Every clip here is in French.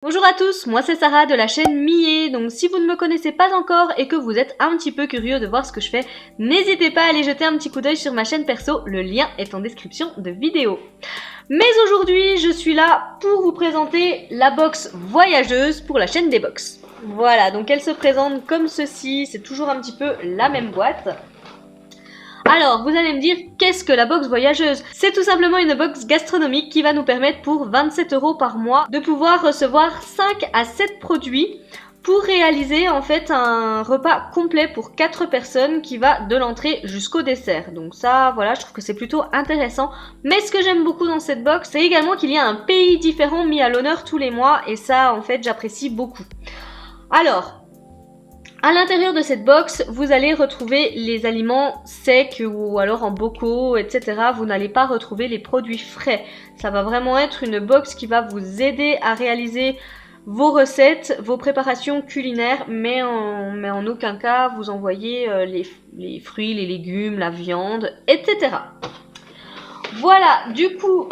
Bonjour à tous, moi c'est Sarah de la chaîne Millet. Donc si vous ne me connaissez pas encore et que vous êtes un petit peu curieux de voir ce que je fais, n'hésitez pas à aller jeter un petit coup d'œil sur ma chaîne perso, le lien est en description de vidéo. Mais aujourd'hui, je suis là pour vous présenter la box voyageuse pour la chaîne des box. Voilà, donc elle se présente comme ceci, c'est toujours un petit peu la même boîte. Alors, vous allez me dire, qu'est-ce que la box voyageuse? C'est tout simplement une box gastronomique qui va nous permettre pour 27 € par mois de pouvoir recevoir 5 à 7 produits pour réaliser en fait un repas complet pour 4 personnes qui va de l'entrée jusqu'au dessert. Donc ça, voilà, je trouve que c'est plutôt intéressant. Mais ce que j'aime beaucoup dans cette box, c'est également qu'il y a un pays différent mis à l'honneur tous les mois et ça, en fait, j'apprécie beaucoup. Alors, à l'intérieur de cette box, vous allez retrouver les aliments secs ou alors en bocaux, etc. Vous n'allez pas retrouver les produits frais. Ça va vraiment être une box qui va vous aider à réaliser vos recettes, vos préparations culinaires, mais en aucun cas vous envoyez les fruits, les légumes, la viande, etc. Voilà, du coup,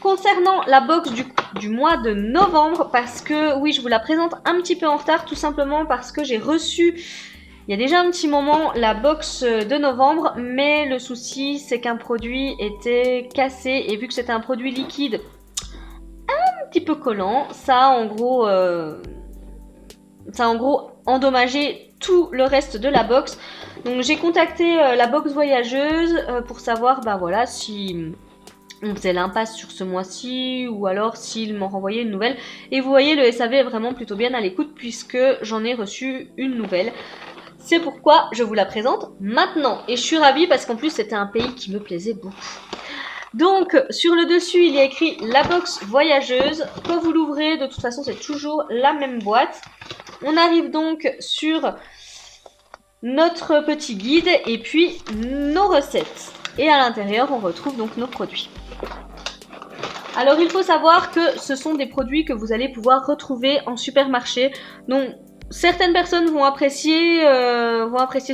concernant la box du mois de novembre, parce que oui, je vous la présente un petit peu en retard, tout simplement parce que j'ai reçu, il y a déjà un petit moment, la box de novembre, mais le souci c'est qu'un produit était cassé, et vu que c'était un produit liquide un petit peu collant, ça a en gros endommagé tout le reste de la box. Donc j'ai contacté la box voyageuse pour savoir, bah voilà, si on faisait l'impasse sur ce mois-ci ou alors s'ils m'ont renvoyé une nouvelle. Et vous voyez, le SAV est vraiment plutôt bien à l'écoute puisque j'en ai reçu une nouvelle. C'est pourquoi je vous la présente maintenant. Et je suis ravie parce qu'en plus c'était un pays qui me plaisait beaucoup. Donc sur le dessus il y a écrit la box voyageuse. Quand vous l'ouvrez, de toute façon c'est toujours la même boîte. On arrive donc sur notre petit guide et puis nos recettes. Et à l'intérieur on retrouve donc nos produits. Alors il faut savoir que ce sont des produits que vous allez pouvoir retrouver en supermarché. Donc certaines personnes vont apprécier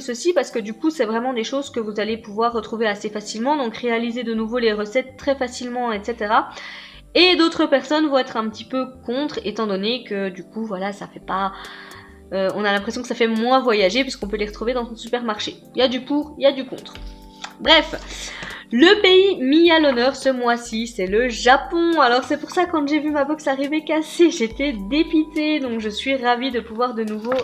ceci parce que du coup c'est vraiment des choses que vous allez pouvoir retrouver assez facilement. Donc réaliser de nouveau les recettes très facilement, etc. Et d'autres personnes vont être un petit peu contre, étant donné que du coup voilà, ça fait pas... on a l'impression que ça fait moins voyager puisqu'on peut les retrouver dans son supermarché. Il y a du pour, il y a du contre. Bref, le pays mis à l'honneur ce mois-ci, c'est le Japon. Alors c'est pour ça, quand j'ai vu ma box arriver cassée, j'étais dépitée. Donc je suis ravie de pouvoir de nouveau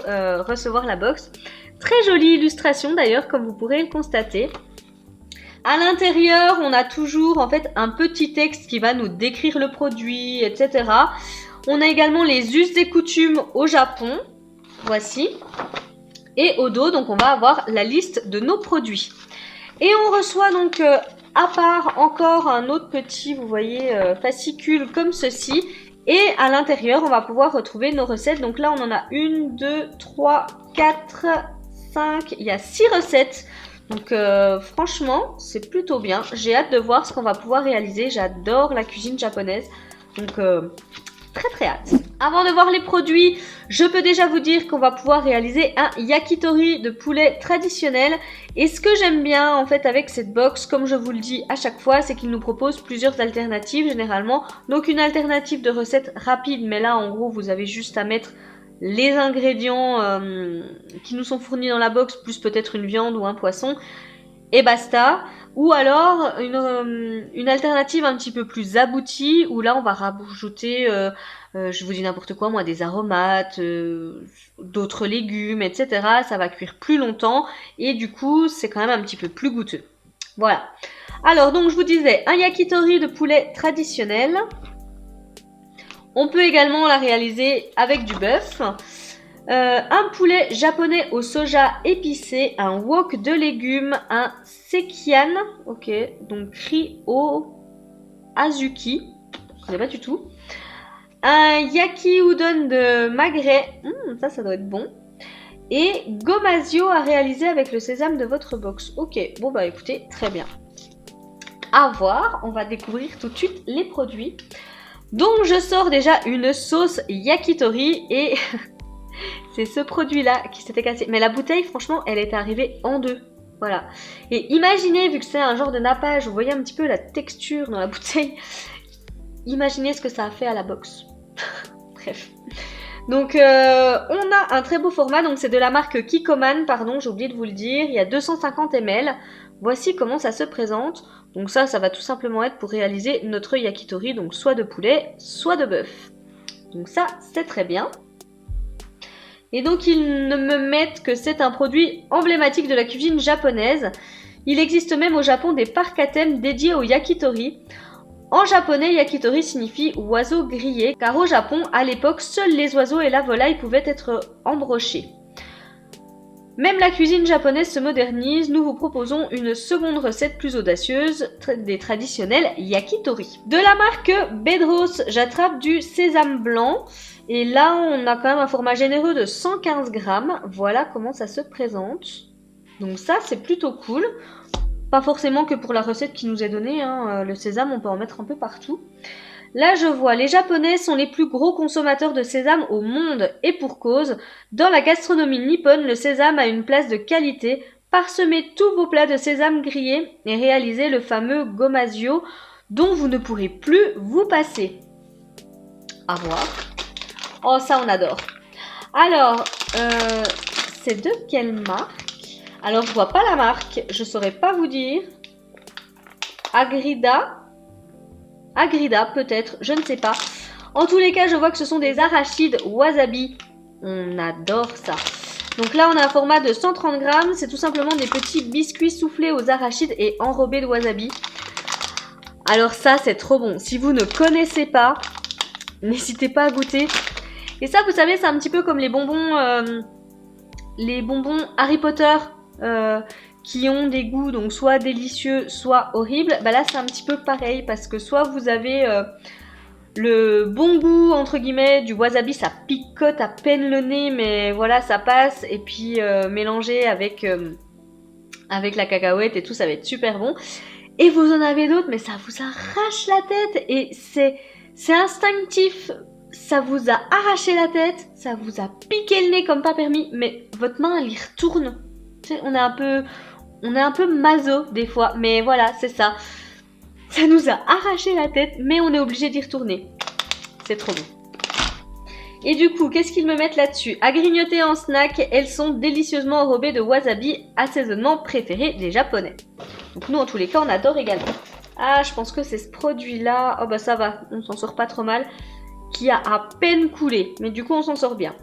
recevoir la box. Très jolie illustration d'ailleurs, comme vous pourrez le constater. À l'intérieur, on a toujours en fait un petit texte qui va nous décrire le produit, etc. On a également les us et coutumes au Japon. Voici. Et au dos, donc on va avoir la liste de nos produits. Et on reçoit donc à part encore un autre petit, vous voyez, fascicule comme ceci. Et à l'intérieur, on va pouvoir retrouver nos recettes. Donc là, on en a 1, 2, 3, 4, 5, il y a 6 recettes. Donc franchement, c'est plutôt bien. J'ai hâte de voir ce qu'on va pouvoir réaliser. J'adore la cuisine japonaise. Donc très hâte. Avant de voir les produits, je peux déjà vous dire qu'on va pouvoir réaliser un yakitori de poulet traditionnel. Et ce que j'aime bien en fait avec cette box, comme je vous le dis à chaque fois, c'est qu'il nous propose plusieurs alternatives généralement. Donc une alternative de recette rapide, mais là en gros vous avez juste à mettre les ingrédients qui nous sont fournis dans la box, plus peut-être une viande ou un poisson, et basta. Ou alors une alternative un petit peu plus aboutie, où là on va rajouter, je vous dis n'importe quoi moi, des aromates, d'autres légumes, etc. Ça va cuire plus longtemps et du coup c'est quand même un petit peu plus goûteux. Voilà. Alors donc je vous disais, un yakitori de poulet traditionnel. On peut également la réaliser avec du bœuf. Un poulet japonais au soja épicé, un wok de légumes, un sekian, ok, donc ryo azuki, je connais pas du tout. Un yaki udon de magret, ça doit être bon. Et gomasio à réaliser avec le sésame de votre box. Ok, bon bah écoutez, très bien. À voir, on va découvrir tout de suite les produits. Donc je sors déjà une sauce yakitori et c'est ce produit-là qui s'était cassé. Mais la bouteille, franchement, elle était arrivée en deux. Voilà. Et imaginez, vu que c'est un genre de nappage, vous voyez un petit peu la texture dans la bouteille. Imaginez ce que ça a fait à la box. Bref. Donc, on a un très beau format. Donc, c'est de la marque Kikkoman, pardon, j'ai oublié de vous le dire. Il y a 250 ml. Voici comment ça se présente. Donc ça va tout simplement être pour réaliser notre yakitori, donc soit de poulet, soit de bœuf. Donc ça, c'est très bien. Et donc, ils ne me mettent que c'est un produit emblématique de la cuisine japonaise. Il existe même au Japon des parcs à thème dédiés au yakitori. En japonais, yakitori signifie oiseau grillé, car au Japon, à l'époque, seuls les oiseaux et la volaille pouvaient être embrochés. Même la cuisine japonaise se modernise, nous vous proposons une seconde recette plus audacieuse des traditionnels yakitori. De la marque Bedros, j'attrape du sésame blanc. Et là, on a quand même un format généreux de 115 grammes. Voilà comment ça se présente. Donc ça, c'est plutôt cool. Pas forcément que pour la recette qui nous est donnée, hein. Le sésame, on peut en mettre un peu partout. Là, je vois, les Japonais sont les plus gros consommateurs de sésame au monde, et pour cause. Dans la gastronomie nippone, le sésame a une place de qualité. Parsemez tous vos plats de sésame grillé et réalisez le fameux gomasio dont vous ne pourrez plus vous passer. À voir. Oh, ça, on adore. Alors, c'est de quelle marque? Alors, je vois pas la marque, je saurais pas vous dire. Agrida peut-être, je ne sais pas. En tous les cas, je vois que ce sont des arachides wasabi. On adore ça. Donc là, on a un format de 130 grammes. C'est tout simplement des petits biscuits soufflés aux arachides et enrobés de wasabi. Alors ça, c'est trop bon. Si vous ne connaissez pas, n'hésitez pas à goûter. Et ça, vous savez, c'est un petit peu comme les bonbons Harry Potter. Qui ont des goûts donc soit délicieux, soit horribles. Bah là, c'est un petit peu pareil parce que soit vous avez le bon goût, entre guillemets, du wasabi, ça picote à peine le nez, mais voilà, ça passe. Et puis, mélangé avec la cacahuète et tout, ça va être super bon. Et vous en avez d'autres, mais ça vous arrache la tête. Et c'est instinctif. Ça vous a arraché la tête, ça vous a piqué le nez comme pas permis, mais votre main, elle y retourne. Tu sais, on est un peu maso des fois, mais voilà, c'est ça. Ça nous a arraché la tête, mais on est obligé d'y retourner. C'est trop bon. Et du coup, qu'est-ce qu'ils me mettent là-dessus? À grignoter en snack, elles sont délicieusement enrobées de wasabi, assaisonnement préféré des Japonais. Donc nous, en tous les cas, on adore également. Ah, je pense que c'est ce produit-là. Oh bah ça va, on s'en sort pas trop mal. Qui a à peine coulé, mais du coup on s'en sort bien.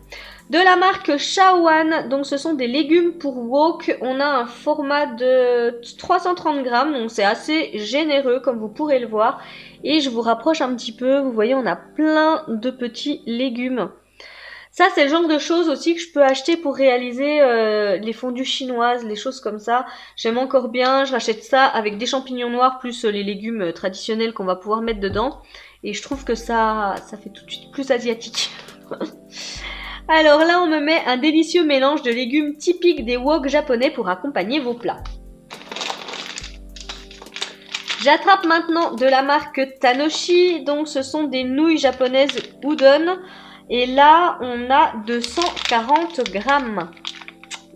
De la marque Shaoan, donc ce sont des légumes pour wok. On a un format de 330 grammes, donc c'est assez généreux comme vous pourrez le voir. Et je vous rapproche un petit peu, vous voyez on a plein de petits légumes. Ça c'est le genre de choses aussi que je peux acheter pour réaliser les fondues chinoises, les choses comme ça. J'aime encore bien, je rachète ça avec des champignons noirs plus les légumes traditionnels qu'on va pouvoir mettre dedans. Et je trouve que ça fait tout de suite plus asiatique. Alors là, on me met un délicieux mélange de légumes typiques des wok japonais pour accompagner vos plats. J'attrape maintenant de la marque Tanoshi. Donc ce sont des nouilles japonaises udon. Et là, on a 240 grammes.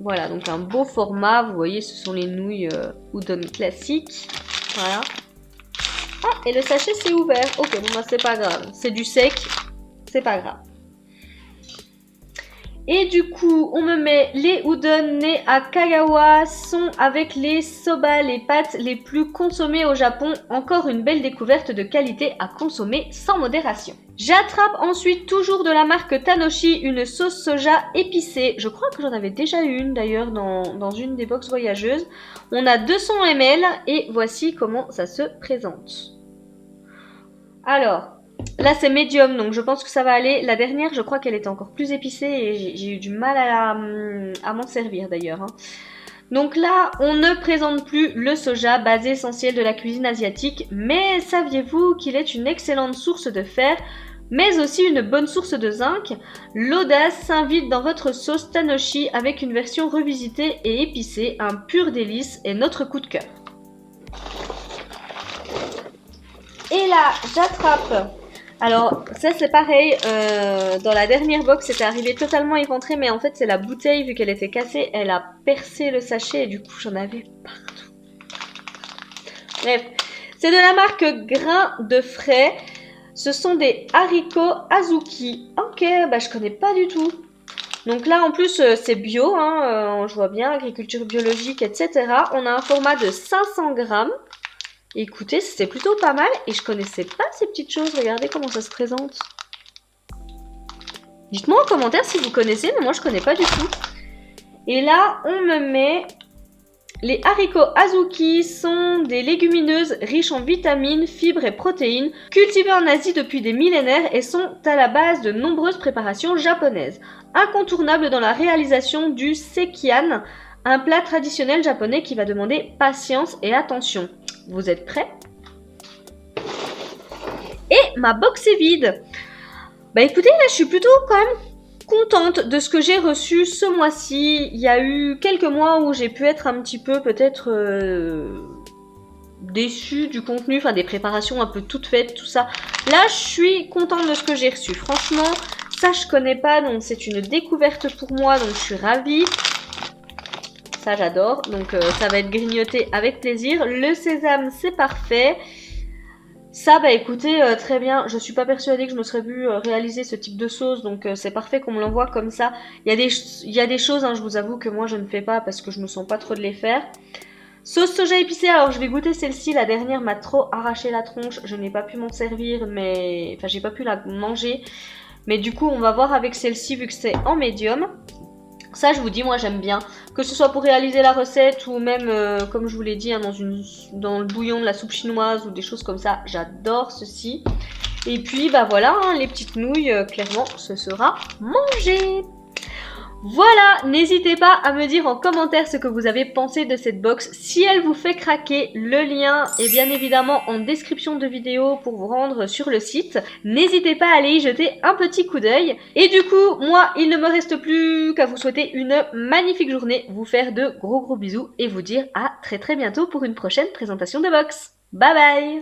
Voilà, donc un beau format. Vous voyez, ce sont les nouilles udon classiques. Voilà. Ah, et le sachet c'est ouvert. Ok, bon bah c'est pas grave. C'est du sec, c'est pas grave. Et du coup, on me met les udon nés à Kagawa, sont avec les soba, les pâtes les plus consommées au Japon. Encore une belle découverte de qualité à consommer sans modération. J'attrape ensuite, toujours de la marque Tanoshi, une sauce soja épicée. Je crois que j'en avais déjà une d'ailleurs dans une des box voyageuses. On a 200 ml et voici comment ça se présente. Alors, là c'est médium, donc je pense que ça va aller. La dernière, je crois qu'elle était encore plus épicée et j'ai eu du mal à m'en servir d'ailleurs. Donc là, on ne présente plus le soja, base essentielle de la cuisine asiatique, mais saviez-vous qu'il est une excellente source de fer, mais aussi une bonne source de zinc? L'audace s'invite dans votre sauce Tanoshi avec une version revisitée et épicée, un pur délice est notre coup de cœur. Et là, j'attrape. Alors, ça c'est pareil, dans la dernière box, c'était arrivé totalement éventré, mais en fait c'est la bouteille, vu qu'elle était cassée, elle a percé le sachet et du coup j'en avais partout. Bref, c'est de la marque Grain de Frais. Ce sont des haricots azuki. Ok, bah je connais pas du tout. Donc là, en plus, c'est bio, hein, je vois bien, agriculture biologique, etc. On a un format de 500 grammes. Écoutez, c'est plutôt pas mal. Et je connaissais pas ces petites choses. Regardez comment ça se présente. Dites-moi en commentaire si vous connaissez, mais moi je connais pas du tout. Et là, on me met... Les haricots azuki sont des légumineuses riches en vitamines, fibres et protéines, cultivées en Asie depuis des millénaires et sont à la base de nombreuses préparations japonaises. Incontournables dans la réalisation du sekihan, un plat traditionnel japonais qui va demander patience et attention. Vous êtes prêts? Et ma box est vide. Bah écoutez, là je suis plutôt quand même contente de ce que j'ai reçu ce mois-ci. Il y a eu quelques mois où j'ai pu être un petit peu peut-être déçue du contenu, enfin des préparations un peu toutes faites, tout ça. Là, je suis contente de ce que j'ai reçu. Franchement, ça je connais pas, donc c'est une découverte pour moi, donc je suis ravie. Ça j'adore, donc ça va être grignoté avec plaisir. Le sésame, c'est parfait. Ça, bah écoutez, très bien. Je suis pas persuadée que je me serais vue réaliser ce type de sauce, donc c'est parfait qu'on me l'envoie comme ça. Il y a des choses, hein, je vous avoue que moi je ne fais pas parce que je me sens pas trop de les faire. Sauce soja épicée, alors je vais goûter celle-ci. La dernière m'a trop arraché la tronche. Je n'ai pas pu m'en servir, mais... Enfin, j'ai pas pu la manger. Mais du coup, on va voir avec celle-ci vu que c'est en médium. Ça, je vous dis, moi j'aime bien. Que ce soit pour réaliser la recette ou même, comme je vous l'ai dit, hein, dans le bouillon de la soupe chinoise ou des choses comme ça. J'adore ceci. Et puis, bah voilà, hein, les petites nouilles, clairement, ce sera mangé. Voilà, n'hésitez pas à me dire en commentaire ce que vous avez pensé de cette box. Si elle vous fait craquer, le lien est bien évidemment en description de vidéo pour vous rendre sur le site. N'hésitez pas à aller y jeter un petit coup d'œil. Et du coup, moi, il ne me reste plus qu'à vous souhaiter une magnifique journée, vous faire de gros bisous et vous dire à très bientôt pour une prochaine présentation de box. Bye bye!